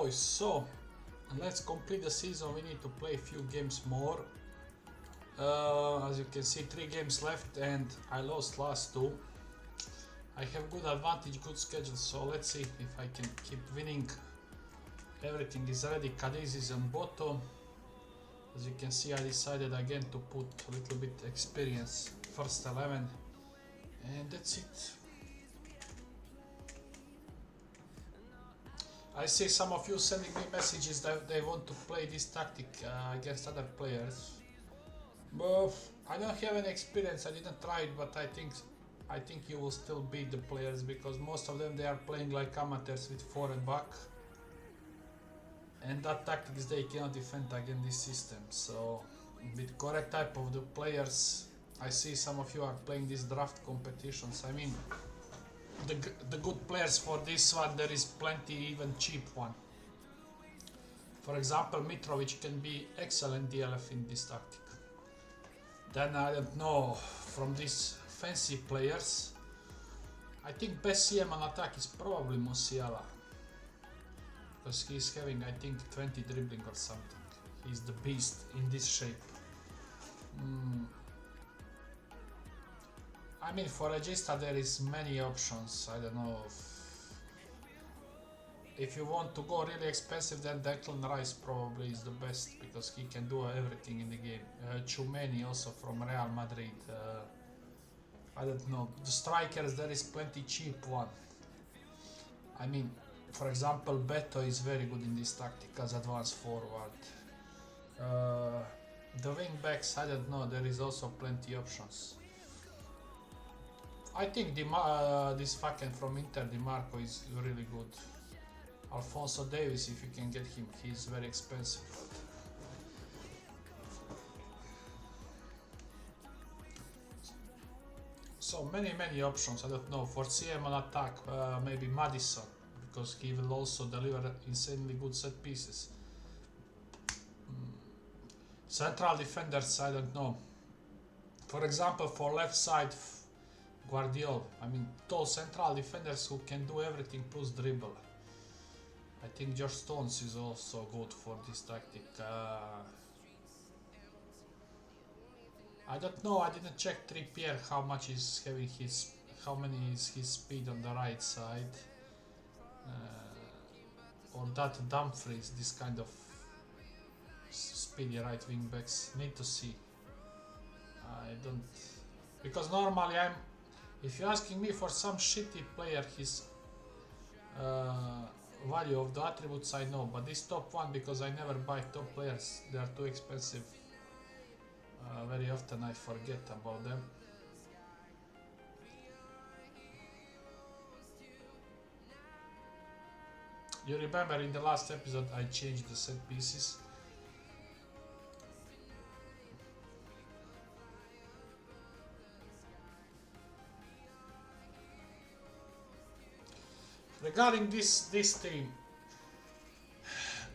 boys, so let's complete the season. We need to play a few games more. As you can see, 3 games left and I lost last 2. I have good advantage, good schedule, so let's see if I can keep winning. Everything is ready. Cadiz is on bottom. As you can see, I decided again to put a little bit experience, first 11, and that's it. I see some of you sending me messages that they want to play this tactic against other players. But I don't have any experience, I didn't try it, but I think you will still beat the players because most of them they are playing like amateurs with 4 and back. And that tactics they cannot defend against this system. So with correct type of the players, I see some of you are playing these draft competitions. I mean, the good players for this one, there is plenty even cheap one. For example, Mitrovic can be excellent DLF in this tactic. Then I don't know, from these fancy players, I think best CM on attack is probably Musiala. Because he's having, I think, 20 dribbling or something. He's the beast in this shape. I mean, for Regista there is many options. I don't know if you want to go really expensive, then Declan Rice probably is the best because he can do everything in the game. Tchouameni also from Real Madrid. I don't know. The strikers, there is plenty cheap one. I mean, for example, Beto is very good in this tactic as advanced forward. The wing backs, I don't know, there is also plenty options. I think this fucking from Inter, Di Marco is really good. Alphonso Davies, if you can get him, he's very expensive. So many options, I don't know. For CM on attack, maybe Madison, because he will also deliver insanely good set pieces. Central defenders, I don't know. For example, for left side, Guardiola. I mean, tall central defenders who can do everything plus dribble. I think Josh Stones is also good for this tactic. I don't know, I didn't check Trippier how much is having how many is his speed on the right side. Or that Dumfries, this kind of speedy right wing backs. Need to see. I don't, because normally if you're asking me for some shitty player, his value of the attributes I know, but this top one, because I never buy top players, they are too expensive. Very often I forget about them. You remember in the last episode I changed the set pieces. Regarding this team,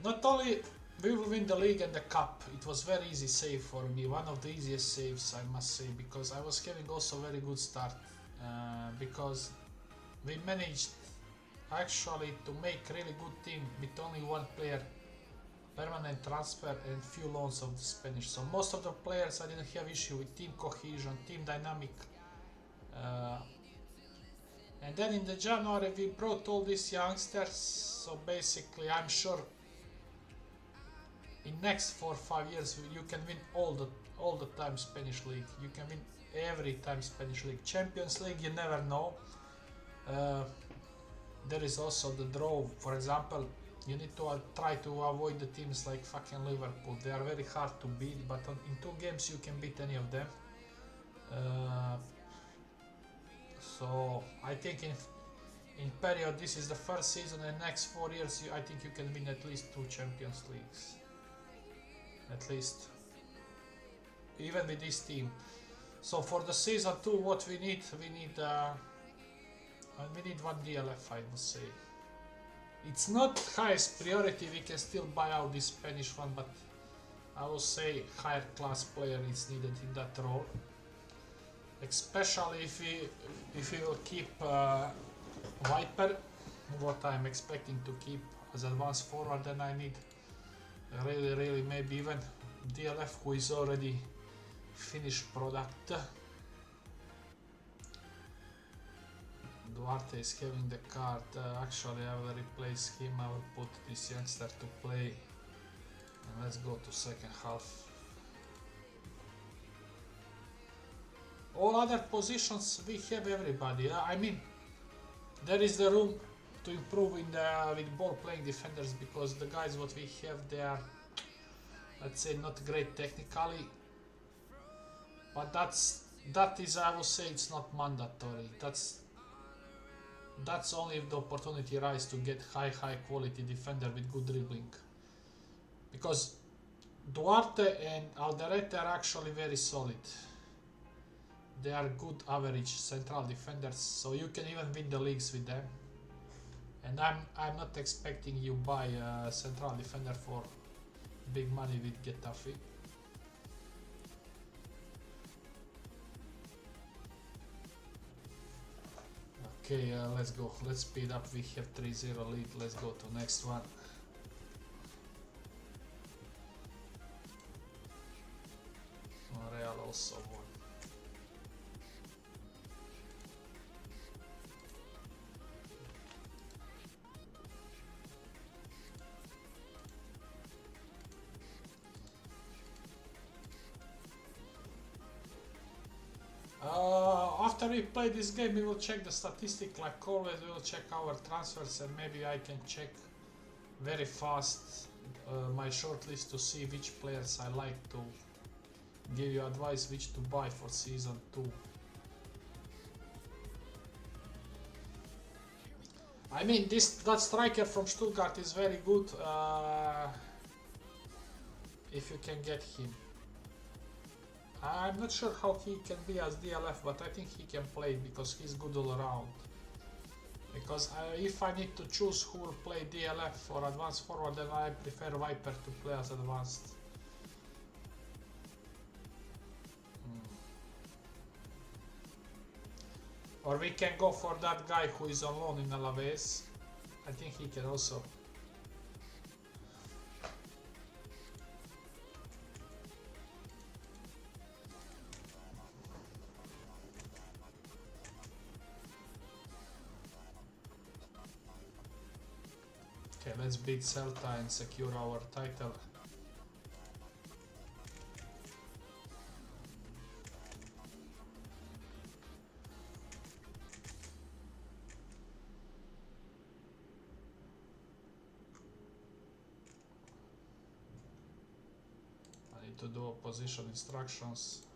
not only we will win the league and the cup, it was very easy save for me, one of the easiest saves I must say, because I was having also very good start, because we managed actually to make really good team with only one player, permanent transfer and few loans of the Spanish. So most of the players I didn't have issue with team cohesion, team dynamic. And then in the January we brought all these youngsters, so basically I'm sure in next 4 or 5 years you can win all the time Spanish league. You can win every time Spanish league. Champions League you never know. There is also the draw. For example, you need to try to avoid the teams like fucking Liverpool. They are very hard to beat, but in 2 games you can beat any of them. So I think in period this is the first season, and next 4 years I think you can win at least 2 Champions Leagues. At least. Even with this team. So for the season 2 what we need one DLF, I must say. It's not highest priority, we can still buy out this Spanish one, but I will say higher class player is needed in that role. Especially if we will keep Viper, what I'm expecting to keep. as advanced forward, then I need really maybe even DLF who is already finished product. Duarte is having the card. Actually, I will replace him. I will put this youngster to play. And let's go to second half. All other positions we have everybody. I mean, there is the room to improve in with ball playing defenders, because the guys what we have, they are, let's say, not great technically. But that is, I will say, it's not mandatory. That's only if the opportunity arises to get high quality defender with good dribbling. Because Duarte and Alderete are actually very solid. They are good average central defenders, so you can even win the leagues with them. And I'm not expecting you buy a central defender for big money with Getafe. Okay, let's go. Let's speed up. We have 3-0 lead. Let's go to next one. Real also won. After we play this game, we will check the statistic like always. We will check our transfers, and maybe I can check very fast my shortlist to see which players I like, to give you advice which to buy for season 2. I mean, that striker from Stuttgart is very good if you can get him. I'm not sure how he can be as DLF, but I think he can play because he's good all around. Because if I need to choose who will play DLF or advanced forward, then I prefer Viper to play as advanced. Or we can go for that guy who is on loan in Alaves. I think he can also. Okay, let's beat Celta and secure our title. I need to do opposition instructions.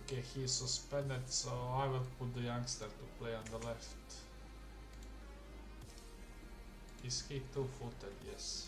Okay, he is suspended, so I will put the youngster to play on the left. Is he two-footed? Yes.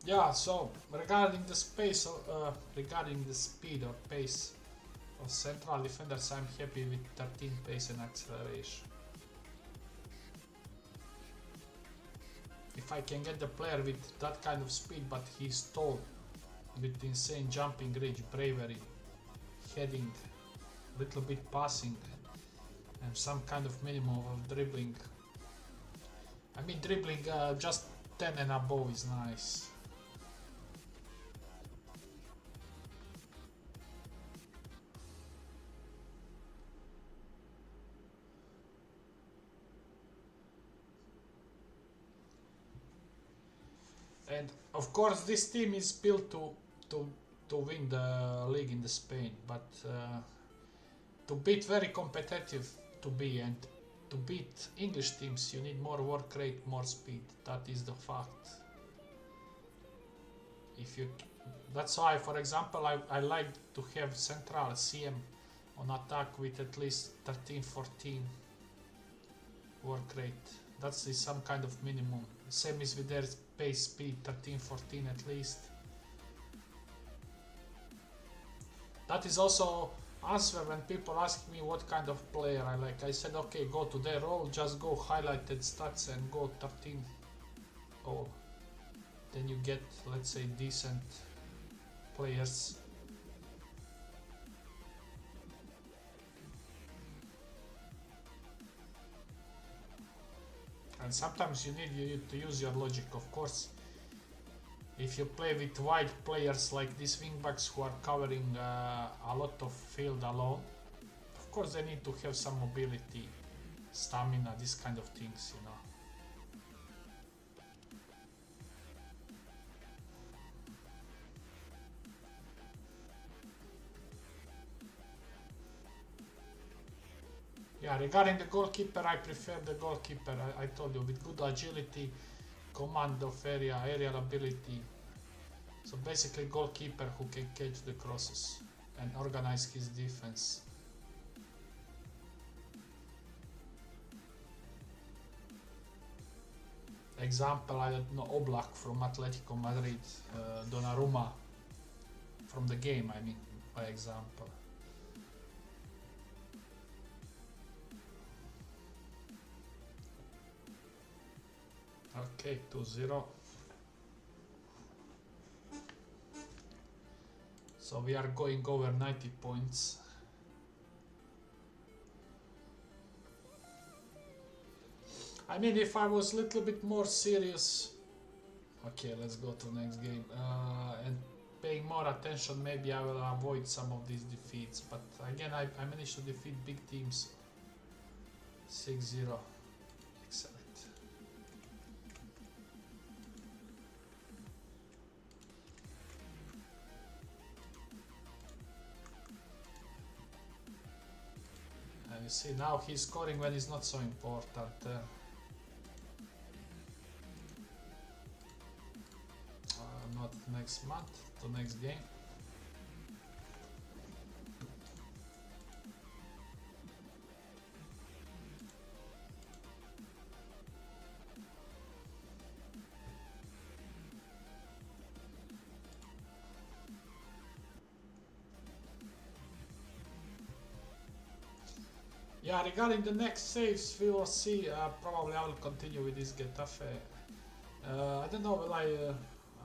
Yeah, so regarding the speed or pace of central defenders, I'm happy with 13 pace and acceleration. If I can get the player with that kind of speed, but he's tall, with insane jumping range, bravery, heading, little bit passing, and some kind of minimum of dribbling, I mean, dribbling just 10 and above is nice. And of course, this team is built to win the league in the Spain, but to beat very competitive to be, and to beat English teams, you need more work rate, more speed. That is the fact. If you, that's why, for example, I like to have central CM on attack with at least 13-14 work rate. That's some kind of minimum. Same is with their pace speed, 13-14 at least. That is also answer when people ask me what kind of player I like. I said, okay, go to their role, just go highlighted stats and go 13 all. Then you get, let's say, decent players. And sometimes you need to use your logic, of course. If you play with wide players like these wingbacks who are covering a lot of field alone, of course they need to have some mobility, stamina, these kind of things, you know. Yeah, regarding the goalkeeper, I prefer the goalkeeper, I told you, with good agility, command of area, aerial ability. So basically goalkeeper who can catch the crosses and organize his defense. Example, I don't know, Oblak from Atletico Madrid, Donnarumma from the game, I mean, by example. Okay, 2-0. So we are going over 90 points. I mean, if I was a little bit more serious, okay, let's go to next game, and paying more attention, maybe I will avoid some of these defeats. But again, I managed to defeat big teams. 6-0. Excellent. And you see, now he's scoring when it's not so important. Not next month, to next game. Yeah, regarding the next saves, we will see. Probably I will continue with this Getafe. I don't know,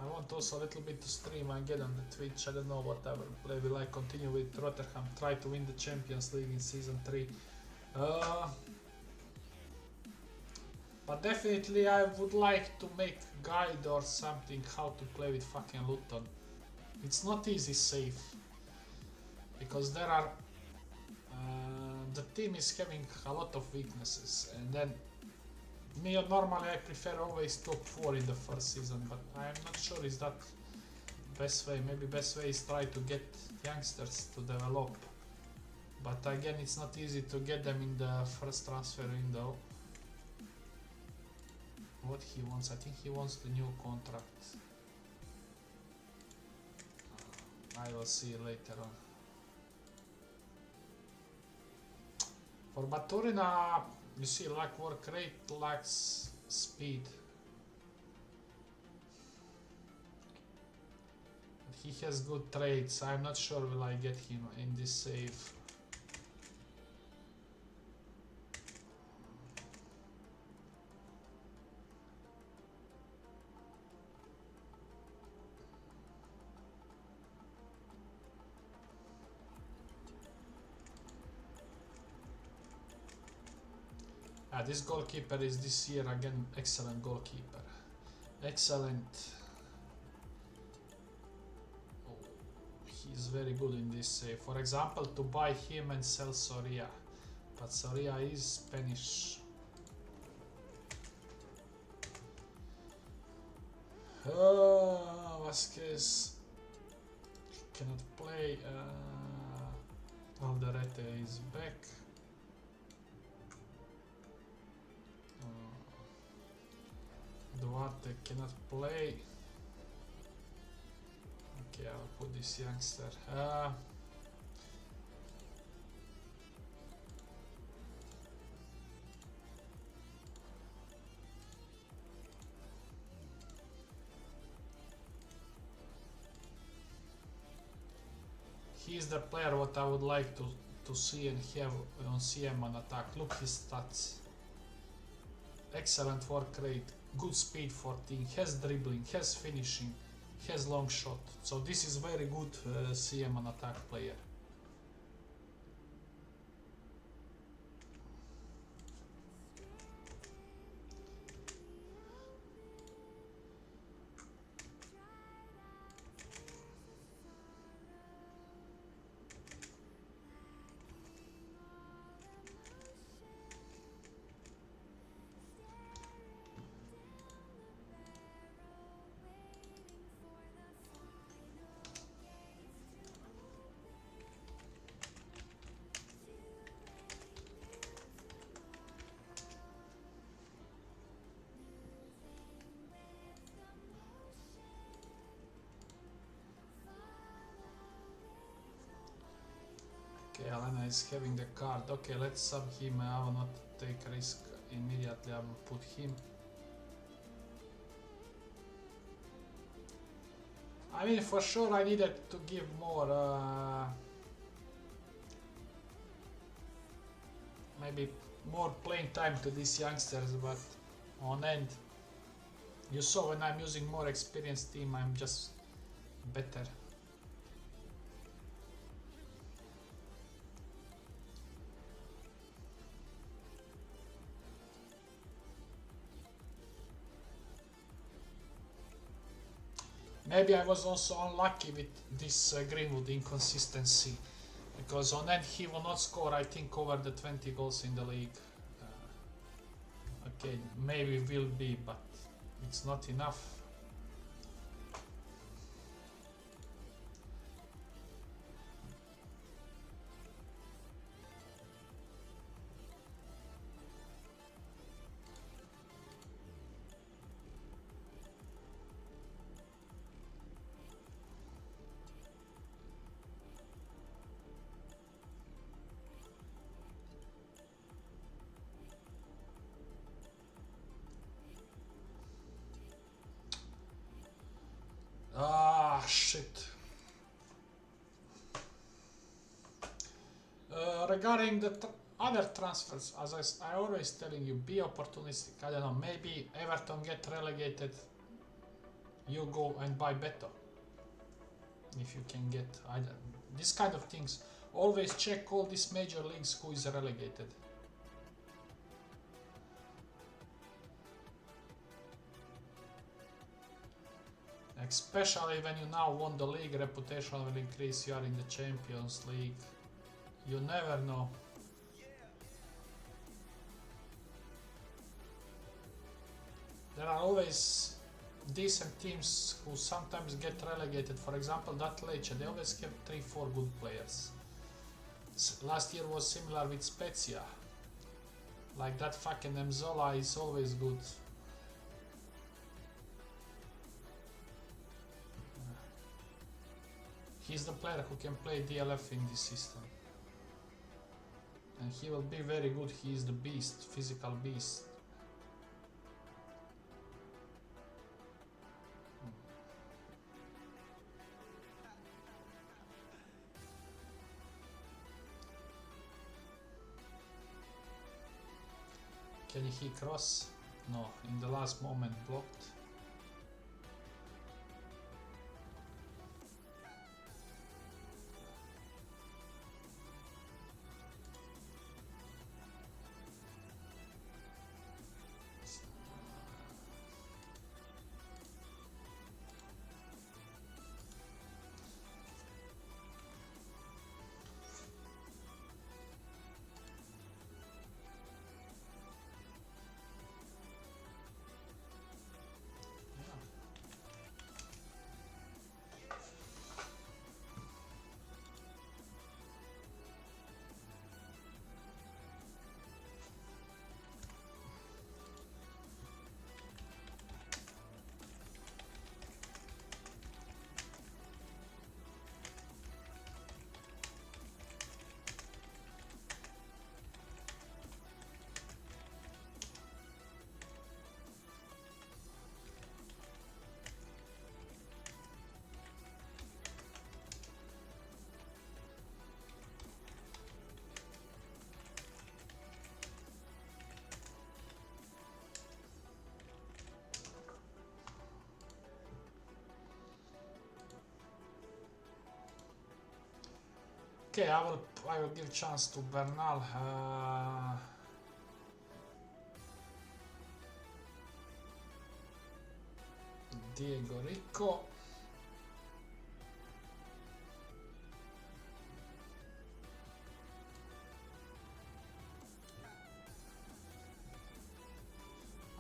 I want also a little bit to stream again on the Twitch. I don't know what I will play. Will I continue with Rotterdam, try to win the Champions League in Season 3? But definitely I would like to make guide or something how to play with fucking Luton. It's not easy safe. Because there are... the team is having a lot of weaknesses, and then normally I prefer always top 4 in the first season, but I'm not sure is that best way. Maybe best way is try to get youngsters to develop, but again it's not easy to get them in the first transfer window. What he wants, I think he wants the new contract. I will see later on. For Baturina, you see, lack work rate, lacks speed. He has good traits. I'm not sure will I get him in this save. This goalkeeper is this year again excellent goalkeeper. Excellent. Oh, he's very good in this save. For example, to buy him and sell Soria. But Soria is Spanish. Vasquez cannot play. Alderete is back. Duarte cannot play. Okay, I'll put this youngster. He's the player what I would like to see and have on CM on attack. Look his stats. Excellent work rate, good speed 14, has dribbling, has finishing, has long shot. So this is very good CM on attack player. Okay, Alena is having the card. Okay, let's sub him. I will not take risk immediately. I will put him. I mean, for sure I needed to give more, maybe more playing time to these youngsters, but on end, you saw when I'm using more experienced team, I'm just better. Maybe I was also unlucky with this Greenwood inconsistency, because on end he will not score, I think, over the 20 goals in the league. Okay, maybe will be, but it's not enough. Ah, shit. Regarding the other transfers, as I always telling you, be opportunistic. I don't know, maybe Everton get relegated, you go and buy Beto. If you can get this kind of things. Always check all these major leagues who is relegated. Especially when you now won the league, reputation will increase, you are in the Champions League. You never know. There are always decent teams who sometimes get relegated. For example, that Lecce, they always have 3-4 good players. Last year was similar with Spezia. Like that fucking Mzola is always good. He's the player who can play DLF in this system. And he will be very good. He is the beast, physical beast. Can he cross? No, in the last moment blocked. Okay, I will give chance to Bernal. Diego Rico.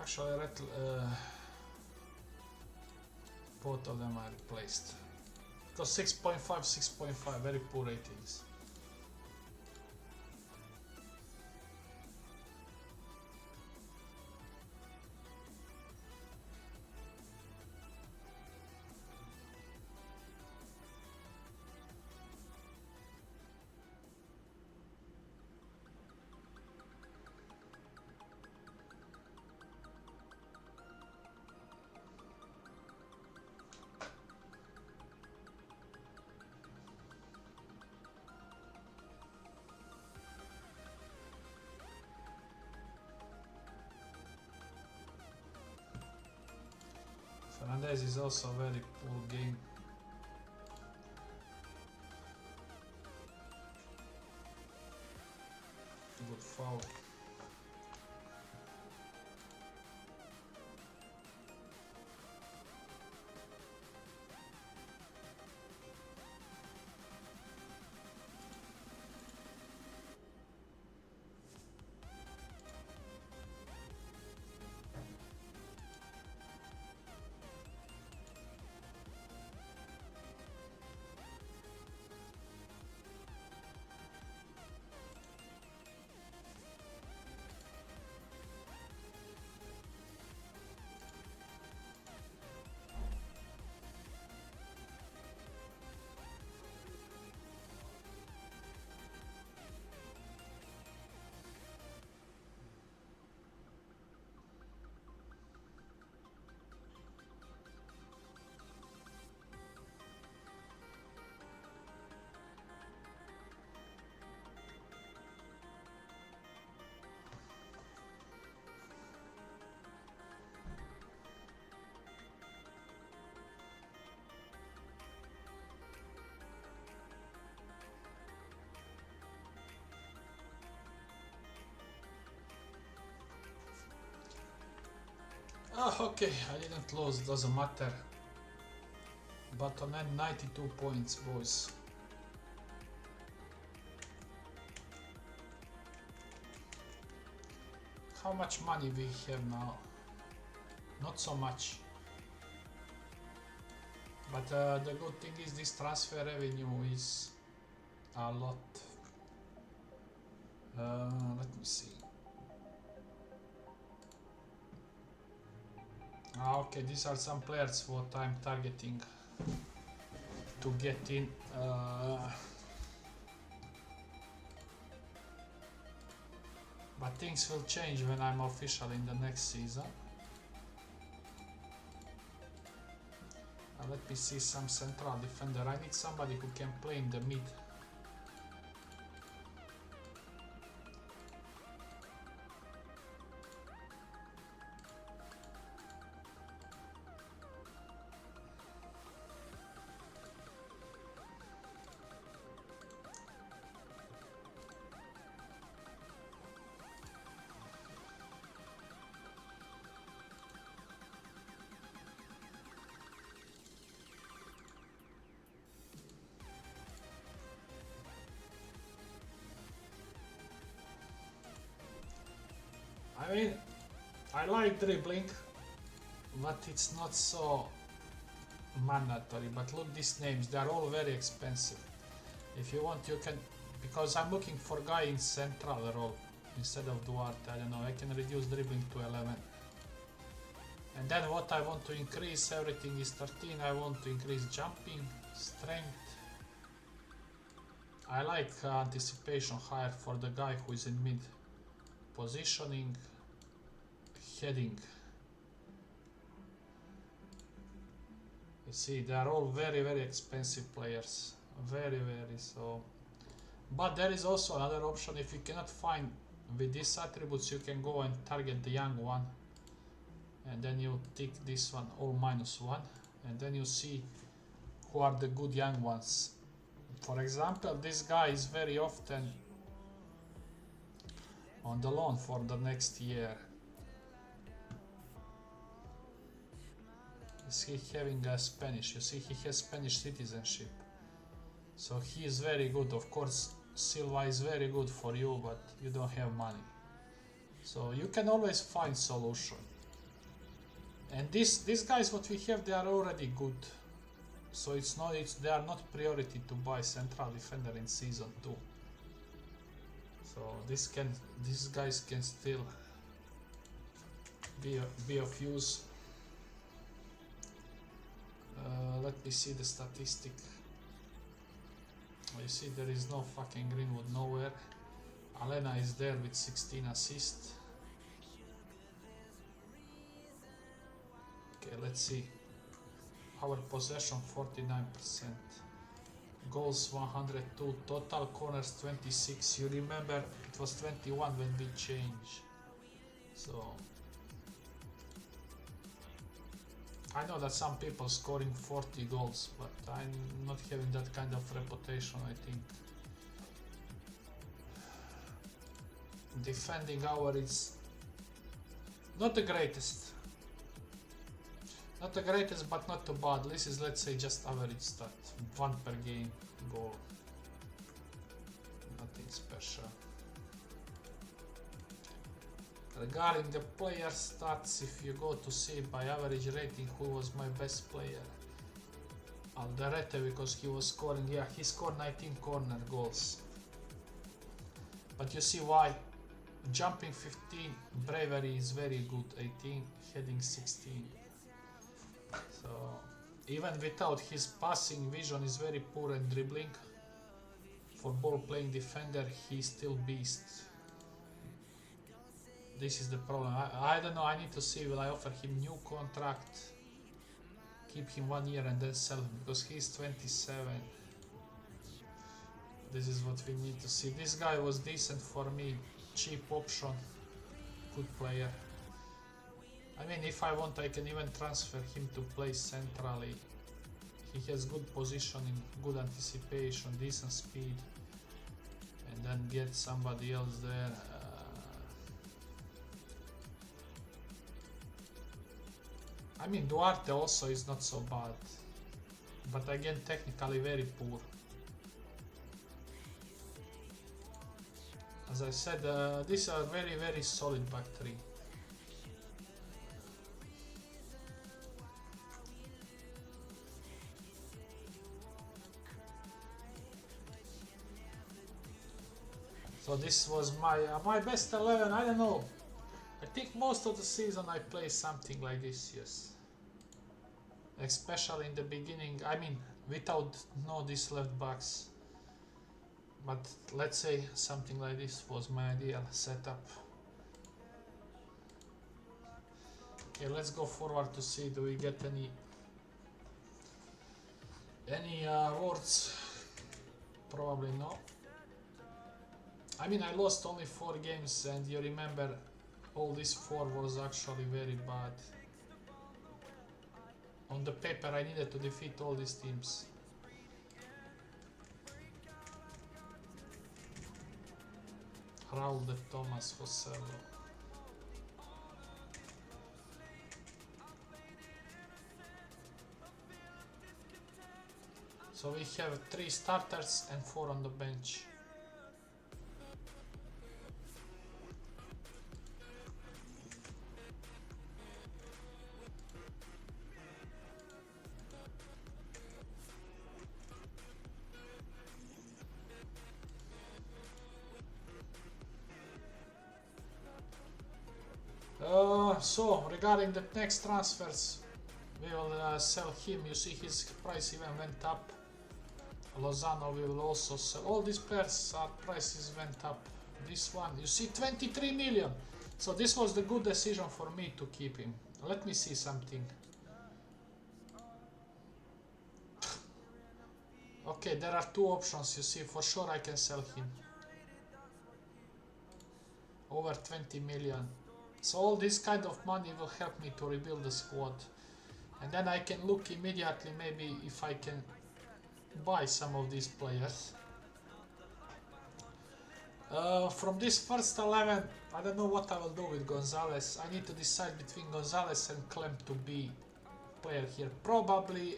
Actually, both of them are replaced. Because 6.5, 6.5, very poor ratings. Fernandez is also a very poor game. Good foul. Oh, okay, I didn't lose, doesn't matter. But on end 92 points, boys. How much money we have now? Not so much. But the good thing is this transfer revenue is a lot. Let me see. Okay, these are some players what I'm targeting to get in. But things will change when I'm official in the next season. Let me see some central defender. I need somebody who can play in the mid. I mean, I like dribbling, but it's not so mandatory. But look, these names, they are all very expensive. If you want, you can, because I'm looking for guy in central role instead of Duarte. I don't know, I can reduce dribbling to 11. And then what I want to increase, everything is 13. I want to increase jumping, strength. I like anticipation higher for the guy who is in mid. Positioning, heading. You see, they are all very, very expensive players. Very, so. But there is also another option. If you cannot find with these attributes, you can go and target the young one. And then you tick this one, all -1. And then you see who are the good young ones. For example, this guy is very often on the loan for the next year. Is he having a Spanish? You see, he has Spanish citizenship. So he is very good. Of course, Silva is very good for you, but you don't have money. So you can always find solution. And these guys what we have, they are already good. So they are not priority to buy central defender in season 2. So these guys can still be of use. Let me see the statistic. You see, there is no fucking Greenwood nowhere. Alena is there with 16 assists. Okay, let's see. Our possession 49%. Goals 102. Total corners 26. You remember it was 21 when we changed. So I know that some people scoring 40 goals, but I'm not having that kind of reputation, I think. Defending our is not the greatest. Not the greatest, but not too bad. This is, let's say, just average stat. 1 per game goal. Nothing special. Regarding the player stats, if you go to see by average rating who was my best player, Alderete, because he was scoring, yeah, he scored 19 corner goals. But you see why? Jumping 15, bravery is very good, 18, heading 16. So even without his passing vision is very poor and dribbling. For ball playing defender, he's still beast. This is the problem. I don't know, I need to see, will I offer him new contract, keep him 1 year and then sell him, because he's 27. This is what we need to see. This guy was decent for me, cheap option, good player. I mean, if I want, I can even transfer him to play centrally. He has good positioning, good anticipation, decent speed, and then get somebody else there. I mean, Duarte also is not so bad, but again, technically very poor. As I said, these are very, very solid back three. So this was my best 11. I don't know. I think most of the season I play something like this, yes. Especially in the beginning, I mean, without these left backs. But let's say something like this was my ideal setup. Okay, let's go forward to see, do we get any awards? Probably no. I mean, I lost only 4 games, and you remember all these 4 was actually very bad. On the paper I needed to defeat all these teams. Raul de Thomas, Josello. So we have 3 starters and 4 on the bench. So regarding the next transfers, we will sell him. You see his price even went up. Lozano we will also sell. All these players, prices went up. This one, you see, 23 million. So this was the good decision for me to keep him. Let me see something. Okay, there are 2 options. You see, for sure I can sell him. Over 20 million. So all this kind of money will help me to rebuild the squad. And then I can look immediately maybe if I can buy some of these players. From this first 11, I don't know what I will do with Gonzalez. I need to decide between Gonzalez and Clem to be player here. Probably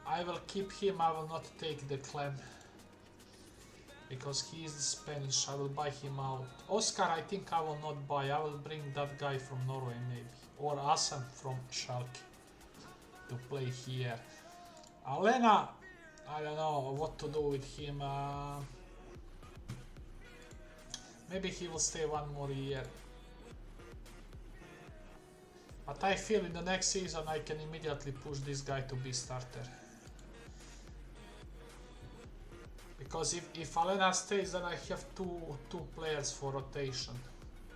I will keep him, I will not take the Clem. Because he is Spanish, I will buy him out. Oscar I think I will not buy, I will bring that guy from Norway maybe. Or Asan from Schalke to play here. Alena, I don't know what to do with him. Maybe he will stay one more year. But I feel in the next season I can immediately push this guy to be starter. Because if Alena stays, then I have two players for rotation.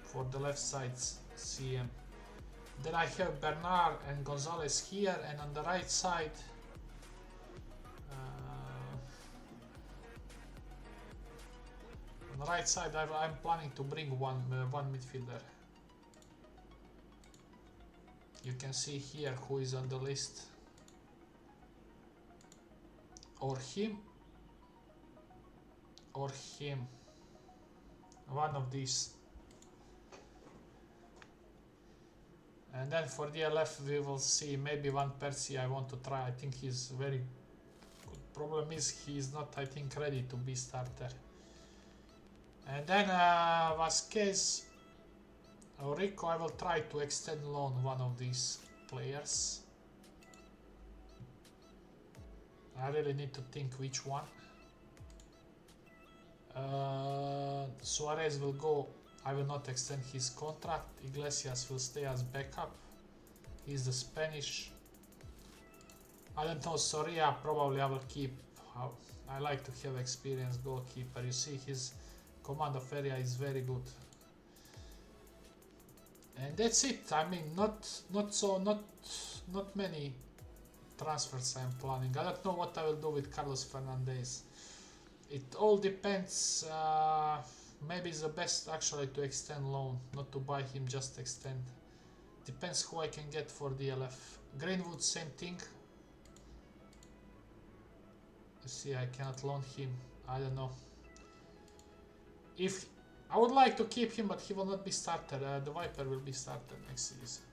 For the left side CM. Then I have Bernard and Gonzalez here, and on the right side I'm planning to bring one midfielder. You can see here who is on the list. Or him. Or him. One of these. And then for DLF we will see, maybe Van Persie I want to try. I think he's very good. Problem is he is not, I think, ready to be starter. And then Vasquez or Rico, I will try to extend loan one of these players. I really need to think which one. Suarez will go. I will not extend his contract. Iglesias will stay as backup. He's the Spanish. I don't know, Soria probably I will keep. I like to have experienced goalkeeper. You see his command of area is very good. And that's it. I mean, not many transfers I'm planning. I don't know what I will do with Carlos Fernandez. It all depends. Maybe it's the best actually to extend loan, not to buy him, just extend. Depends who I can get for DLF. Greenwood, same thing. You see, I cannot loan him. I don't know. If I would like to keep him, but he will not be starter. The Viper will be starter next season.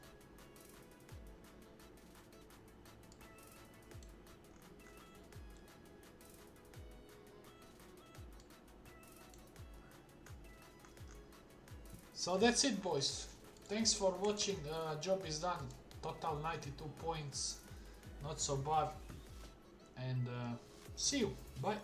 So that's it, boys. Thanks for watching. Job is done. Total 92 points. Not so bad. And see you. Bye.